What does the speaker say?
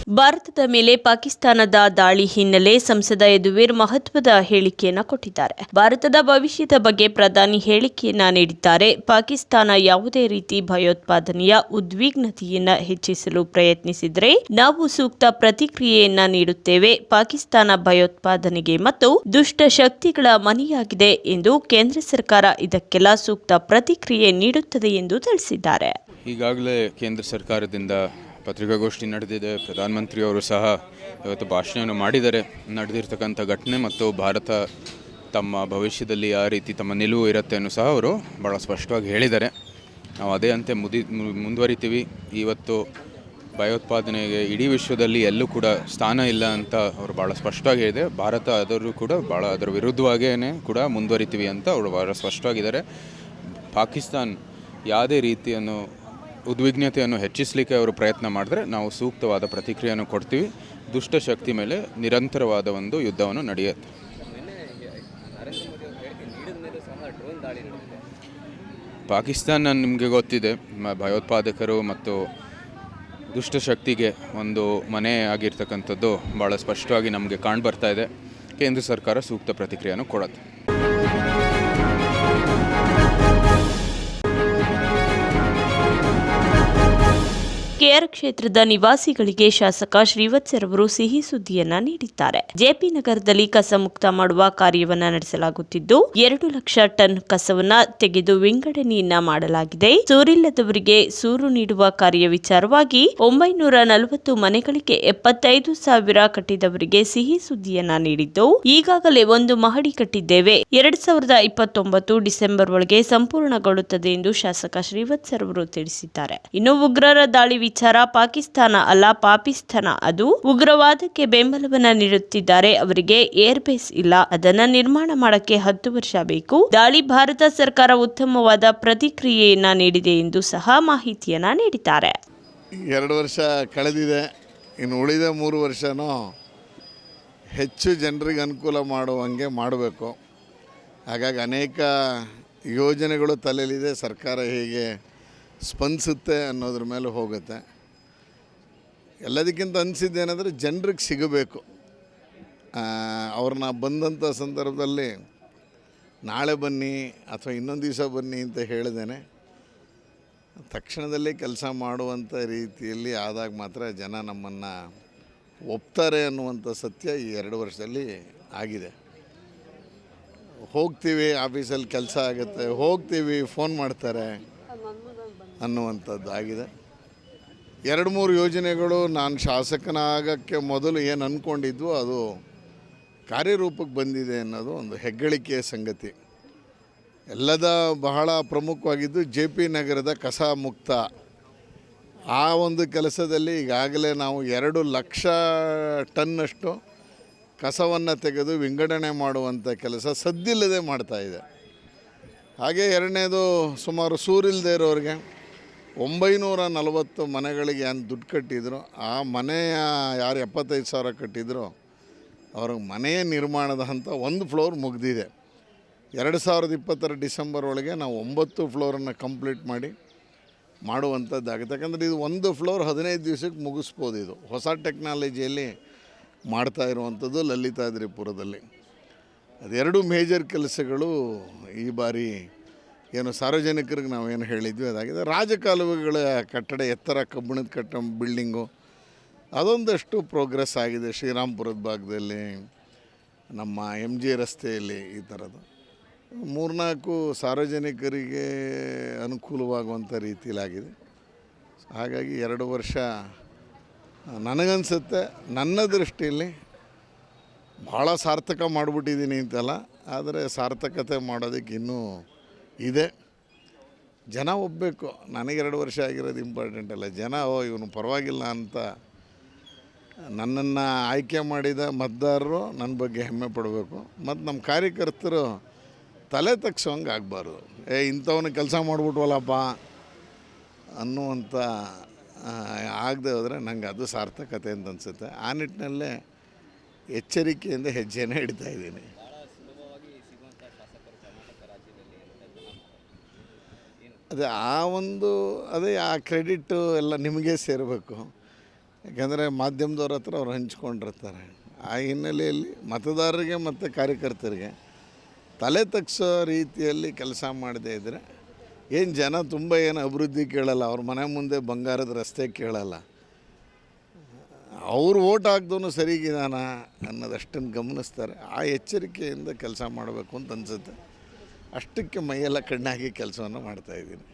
ಭಾರತದ ಮೇಲೆ ಪಾಕಿಸ್ತಾನದ ದಾಳಿ ಹಿನ್ನೆಲೆ ಸಂಸದ ಯದುವೀರ್ ಮಹತ್ವದ ಹೇಳಿಕೆಯನ್ನ ಕೊಟ್ಟಿದ್ದಾರೆ. ಭಾರತದ ಭವಿಷ್ಯದ ಬಗ್ಗೆ ಪ್ರಧಾನಿ ಹೇಳಿಕೆಯನ್ನ ನೀಡಿದ್ದಾರೆ. ಪಾಕಿಸ್ತಾನ ಯಾವುದೇ ರೀತಿ ಭಯೋತ್ಪಾದನೆಯ ಉದ್ವಿಗ್ನತೆಯನ್ನ ಹೆಚ್ಚಿಸಲು ಪ್ರಯತ್ನಿಸಿದರೆ ನಾವು ಸೂಕ್ತ ಪ್ರತಿಕ್ರಿಯೆಯನ್ನ ನೀಡುತ್ತೇವೆ. ಪಾಕಿಸ್ತಾನ ಭಯೋತ್ಪಾದನೆಗೆ ಮತ್ತು ದುಷ್ಟ ಶಕ್ತಿಗಳ ಮನೆಯಾಗಿದೆ ಎಂದು ಕೇಂದ್ರ ಸರ್ಕಾರ ಇದಕ್ಕೆಲ್ಲ ಸೂಕ್ತ ಪ್ರತಿಕ್ರಿಯೆ ನೀಡುತ್ತದೆ ಎಂದು ತಿಳಿಸಿದ್ದಾರೆ. ಈಗಾಗಲೇ ಕೇಂದ್ರ ಸರ್ಕಾರದಿಂದ ಪತ್ರಿಕಾಗೋಷ್ಠಿ ನಡೆದಿದೆ. ಪ್ರಧಾನಮಂತ್ರಿಯವರು ಸಹ ಇವತ್ತು ಭಾಷಣವನ್ನು ಮಾಡಿದ್ದಾರೆ. ನಡೆದಿರ್ತಕ್ಕಂಥ ಘಟನೆ ಮತ್ತು ಭಾರತ ತಮ್ಮ ಭವಿಷ್ಯದಲ್ಲಿ ಯಾವ ರೀತಿ ತಮ್ಮ ನಿಲುವು ಇರುತ್ತೆ ಅನ್ನೂ ಸಹ ಅವರು ಭಾಳ ಸ್ಪಷ್ಟವಾಗಿ ಹೇಳಿದ್ದಾರೆ. ನಾವು ಅದೇ ಅಂತೆ ಮುಂದುವರಿತೀವಿ. ಇವತ್ತು ಭಯೋತ್ಪಾದನೆಗೆ ಇಡೀ ವಿಶ್ವದಲ್ಲಿ ಎಲ್ಲೂ ಕೂಡ ಸ್ಥಾನ ಇಲ್ಲ ಅಂತ ಅವರು ಭಾಳ ಸ್ಪಷ್ಟವಾಗಿ ಹೇಳಿದೆ. ಭಾರತ ಅದರ ಕೂಡ ಭಾಳ ಅದರ ವಿರುದ್ಧವಾಗೇ ಕೂಡ ಮುಂದುವರಿತೀವಿ ಅಂತ ಅವರು ಭಾಳ ಸ್ಪಷ್ಟವಾಗಿದ್ದಾರೆ. ಪಾಕಿಸ್ತಾನ್ ಯಾವುದೇ ರೀತಿಯನ್ನು ಉದ್ವಿಗ್ನತೆಯನ್ನು ಹೆಚ್ಚಿಸಲಿಕ್ಕೆ ಅವರು ಪ್ರಯತ್ನ ಮಾಡಿದ್ರೆ ನಾವು ಸೂಕ್ತವಾದ ಪ್ರತಿಕ್ರಿಯೆಯನ್ನು ಕೊಡ್ತೀವಿ. ದುಷ್ಟಶಕ್ತಿ ಮೇಲೆ ನಿರಂತರವಾದ ಒಂದು ಯುದ್ಧವನ್ನು ನಡೆಯುತ್ತೆ. ಪಾಕಿಸ್ತಾನ ನಿಮಗೆ ಗೊತ್ತಿದೆ, ಭಯೋತ್ಪಾದಕರು ಮತ್ತು ದುಷ್ಟಶಕ್ತಿಗೆ ಒಂದು ಮನೆ ಆಗಿರ್ತಕ್ಕಂಥದ್ದು ಭಾಳ ಸ್ಪಷ್ಟವಾಗಿ ನಮಗೆ ಕಾಣ್ಬರ್ತಾ ಇದೆ. ಕೇಂದ್ರ ಸರ್ಕಾರ ಸೂಕ್ತ ಪ್ರತಿಕ್ರಿಯೆಯನ್ನು ಕೊಡುತ್ತೆ. ಕೆಆರ್ ಕ್ಷೇತ್ರದ ನಿವಾಸಿಗಳಿಗೆ ಶಾಸಕ ಶ್ರೀವತ್ಸರವರು ಸಿಹಿ ಸುದ್ದಿಯನ್ನ ನೀಡಿದ್ದಾರೆ. ಜೆಪಿ ನಗರದಲ್ಲಿ ಕಸ ಮುಕ್ತ ಮಾಡುವ ಕಾರ್ಯವನ್ನ ನಡೆಸಲಾಗುತ್ತಿದ್ದು 2 ಲಕ್ಷ ಟನ್ ಕಸವನ್ನ ತೆಗೆದು ವಿಂಗಡಣೆಯನ್ನ ಮಾಡಲಾಗಿದೆ. ಸೂರಿಲ್ಲದವರಿಗೆ ಸೂರು ನೀಡುವ ಕಾರ್ಯ ವಿಚಾರವಾಗಿ 940 ಮನೆಗಳಿಗೆ 75,000 ಕಟ್ಟಿದವರಿಗೆ ಸಿಹಿ ಸುದ್ದಿಯನ್ನ ನೀಡಿದ್ದು ಈಗಾಗಲೇ 1 ಮಹಡಿ ಕಟ್ಟಿದ್ದೇವೆ. 2029 ಡಿಸೆಂಬರ್ ಒಳಗೆ ಸಂಪೂರ್ಣಗೊಳ್ಳುತ್ತದೆ ಎಂದು ಶಾಸಕ ಶ್ರೀವತ್ಸರವರು ತಿಳಿಸಿದ್ದಾರೆ. ಇನ್ನು ಉಗ್ರರ ದಾಳಿ ವಿಚಾರ ಪಾಕಿಸ್ತಾನ ಅಲ್ಲ, ಪಾಪಿಸ್ತಾನ. ಅದು ಉಗ್ರವಾದಕ್ಕೆ ಬೆಂಬಲವನ್ನ ನೀಡುತ್ತಿದ್ದಾರೆ. ಅವರಿಗೆ ಏರ್ ಬೇಸ್ ಇಲ್ಲ, ಅದನ್ನ ನಿರ್ಮಾಣ ಮಾಡಕ್ಕೆ 10 ವರ್ಷ ಬೇಕು. ದಾಳಿ ಭಾರತ ಸರ್ಕಾರ ಉತ್ತಮವಾದ ಪ್ರತಿಕ್ರಿಯೆಯನ್ನ ನೀಡಿದೆ ಎಂದು ಸಹ ಮಾಹಿತಿಯನ್ನ ನೀಡಿದ್ದಾರೆ. 2 ವರ್ಷ ಕಳೆದಿದೆ, ಇನ್ನು ಉಳಿದ 3 ವರ್ಷನೂ ಹೆಚ್ಚು ಜನರಿಗೆ ಅನುಕೂಲ ಮಾಡುವಂಗೆ ಮಾಡಬೇಕು. ಹಾಗಾಗಿ ಅನೇಕ ಯೋಜನೆಗಳು ತಲೆಯಲ್ಲಿದೆ. ಸರ್ಕಾರ ಹೇಗೆ ಸ್ಪಂದಿಸುತ್ತೆ ಅನ್ನೋದ್ರ ಮೇಲೆ ಹೋಗುತ್ತೆ. ಎಲ್ಲದಕ್ಕಿಂತ ಅನಿಸಿದ್ದೇನೆಂದರೆ ಜನರಿಗೆ ಸಿಗಬೇಕು. ಅವ್ರನ್ನ ಬಂದಂಥ ಸಂದರ್ಭದಲ್ಲಿ ನಾಳೆ ಬನ್ನಿ ಅಥವಾ ಇನ್ನೊಂದು ದಿವಸ ಬನ್ನಿ ಅಂತ ಹೇಳಿದ್ದೇನೆ. ತಕ್ಷಣದಲ್ಲೇ ಕೆಲಸ ಮಾಡುವಂಥ ರೀತಿಯಲ್ಲಿ ಆದಾಗ ಮಾತ್ರ ಜನ ನಮ್ಮನ್ನು ಒಪ್ತಾರೆ ಅನ್ನುವಂಥ ಸತ್ಯ ಈ 2 ವರ್ಷದಲ್ಲಿ ಆಗಿದೆ. ಹೋಗ್ತೀವಿ, ಆಫೀಸಲ್ಲಿ ಕೆಲಸ ಆಗುತ್ತೆ, ಹೋಗ್ತೀವಿ, ಫೋನ್ ಮಾಡ್ತಾರೆ ಅನ್ನುವಂಥದ್ದು ಆಗಿದೆ. 2-3 ಯೋಜನೆಗಳು ನಾನು ಶಾಸಕನಾಗಕ್ಕೆ ಮೊದಲು ಏನು ಅಂದ್ಕೊಂಡಿದ್ವು ಅದು ಕಾರ್ಯರೂಪಕ್ಕೆ ಬಂದಿದೆ ಅನ್ನೋದು ಒಂದು ಹೆಗ್ಗಳಿಕೆಯ ಸಂಗತಿ. ಎಲ್ಲದ ಬಹಳ ಪ್ರಮುಖವಾಗಿದ್ದು ಜೆ.ಪಿ. ನಗರದ ಕಸ ಮುಕ್ತ. ಆ ಒಂದು ಕೆಲಸದಲ್ಲಿ ಈಗಾಗಲೇ ನಾವು 2 ಲಕ್ಷ ಟನ್ನಷ್ಟು ಕಸವನ್ನು ತೆಗೆದು ವಿಂಗಡಣೆ ಮಾಡುವಂಥ ಕೆಲಸ ಸದ್ದಿಲ್ಲದೆ ಮಾಡ್ತಾಯಿದೆ. ಹಾಗೆ ಎರಡನೇದು ಸುಮಾರು ಸೂರಿಲ್ಲದೆ ಇರೋರಿಗೆ 940 ಮನೆಗಳಿಗೆ ಏನು ದುಡ್ಡು ಕಟ್ಟಿದ್ರು, ಆ ಮನೆಯ ಯಾರು 75,000 ಕಟ್ಟಿದ್ರು ಅವ್ರಿಗೆ ಮನೆಯ ನಿರ್ಮಾಣದ ಹಂತ 1 ಫ್ಲೋರ್ ಮುಗಿದಿದೆ. 2020 ಡಿಸೆಂಬರ್ ಒಳಗೆ ನಾವು 9 ಫ್ಲೋರನ್ನು ಕಂಪ್ಲೀಟ್ ಮಾಡುವಂಥದ್ದಾಗುತ್ತೆ. ಯಾಕಂದರೆ ಇದು 1 ಫ್ಲೋರ್ 15 ದಿವಸಕ್ಕೆ ಮುಗಿಸ್ಬೋದು. ಇದು ಹೊಸ ಟೆಕ್ನಾಲಜಿಯಲ್ಲಿ ಮಾಡ್ತಾ ಇರುವಂಥದ್ದು ಲಲಿತಾದ್ರಿಪುರದಲ್ಲಿ. ಅದೆರಡು ಮೇಜರ್ ಕೆಲಸಗಳು ಈ ಬಾರಿ ಏನು ಸಾರ್ವಜನಿಕರಿಗೆ ನಾವೇನು ಹೇಳಿದ್ವಿ ಅದಾಗಿದೆ. ರಾಜಕಾಲುವೆಗಳ ಕಟ್ಟಡ ಎತ್ತರ ಕಬ್ಬಿಣದ ಬಿಲ್ಡಿಂಗು ಅದೊಂದಷ್ಟು ಪ್ರೋಗ್ರೆಸ್ ಆಗಿದೆ. ಶ್ರೀರಾಮ್ಪುರದ ಭಾಗದಲ್ಲಿ, ನಮ್ಮ MG ರಸ್ತೆಯಲ್ಲಿ ಈ ಥರದ್ದು 3-4 ಸಾರ್ವಜನಿಕರಿಗೆ ಅನುಕೂಲವಾಗುವಂಥ ರೀತಿಯಲ್ಲಾಗಿದೆ. ಹಾಗಾಗಿ 2 ವರ್ಷ ನನಗನ್ಸುತ್ತೆ ನನ್ನ ದೃಷ್ಟಿಯಲ್ಲಿ ಭಾಳ ಸಾರ್ಥಕ ಮಾಡಿಬಿಟ್ಟಿದ್ದೀನಿ ಅಂತಲ್ಲ, ಆದರೆ ಸಾರ್ಥಕತೆ ಮಾಡೋದಕ್ಕೆ ಇನ್ನೂ ಇದೆ. ಜನ ಒಪ್ಪಬೇಕು. ನನಗೆ 2 ವರ್ಷ ಆಗಿರೋದು ಇಂಪಾರ್ಟೆಂಟ್ ಅಲ್ಲ. ಜನ ಇವನು ಪರವಾಗಿಲ್ಲ ಅಂತ ನನ್ನನ್ನು ಆಯ್ಕೆ ಮಾಡಿದ ಮತದಾರರು ನನ್ನ ಬಗ್ಗೆ ಹೆಮ್ಮೆ ಪಡಬೇಕು. ಮತ್ತು ನಮ್ಮ ಕಾರ್ಯಕರ್ತರು ತಲೆ ತಗ್ಸೋಂಗೆ ಆಗಬಾರ್ದು. ಇಂಥವನ್ನ ಕೆಲಸ ಮಾಡಿಬಿಟ್ವಲ್ಲಪ್ಪ ಅನ್ನುವಂಥ ಆಗದೆ ಹೋದರೆ ನಂಗೆ ಅದು ಸಾರ್ಥಕತೆ ಅಂತ ಅನಿಸುತ್ತೆ. ಆ ನಿಟ್ಟಿನಲ್ಲೇ ಎಚ್ಚರಿಕೆಯಿಂದ ಹೆಜ್ಜೆನೇ ಇಡ್ತಾ ಇದ್ದೀನಿ. ಅದೇ ಆ ಕ್ರೆಡಿಟ್ಟು ಎಲ್ಲ ನಿಮಗೆ ಸೇರಬೇಕು. ಯಾಕೆಂದರೆ ಮಾಧ್ಯಮದವ್ರ ಹತ್ರ ಅವ್ರು ಹಂಚ್ಕೊಂಡಿರ್ತಾರೆ. ಆ ಹಿನ್ನೆಲೆಯಲ್ಲಿ ಮತದಾರರಿಗೆ ಮತ್ತು ಕಾರ್ಯಕರ್ತರಿಗೆ ತಲೆ ತಗ್ಸೋ ರೀತಿಯಲ್ಲಿ ಕೆಲಸ ಮಾಡದೇ ಇದ್ದರೆ ಏನು ಜನ ತುಂಬ ಏನು ಅಭಿವೃದ್ಧಿ ಕೇಳಲ್ಲ, ಅವ್ರ ಮನೆ ಮುಂದೆ ಬಂಗಾರದ ರಸ್ತೆ ಕೇಳಲ್ಲ, ಅವ್ರು ಓಟ್ ಹಾಕ್ದವನು ಸರಿಗಿದಾನ ಅನ್ನೋದಷ್ಟನ್ನು ಗಮನಿಸ್ತಾರೆ. ಆ ಎಚ್ಚರಿಕೆಯಿಂದ ಕೆಲಸ ಮಾಡಬೇಕು ಅಂತ ಅನಿಸುತ್ತೆ. ಅಷ್ಟಕ್ಕೆ ಮೈಯೆಲ್ಲ ಕಣ್ಣಾಗಿ ಕೆಲಸವನ್ನು ಮಾಡ್ತಾಯಿದ್ದೀನಿ.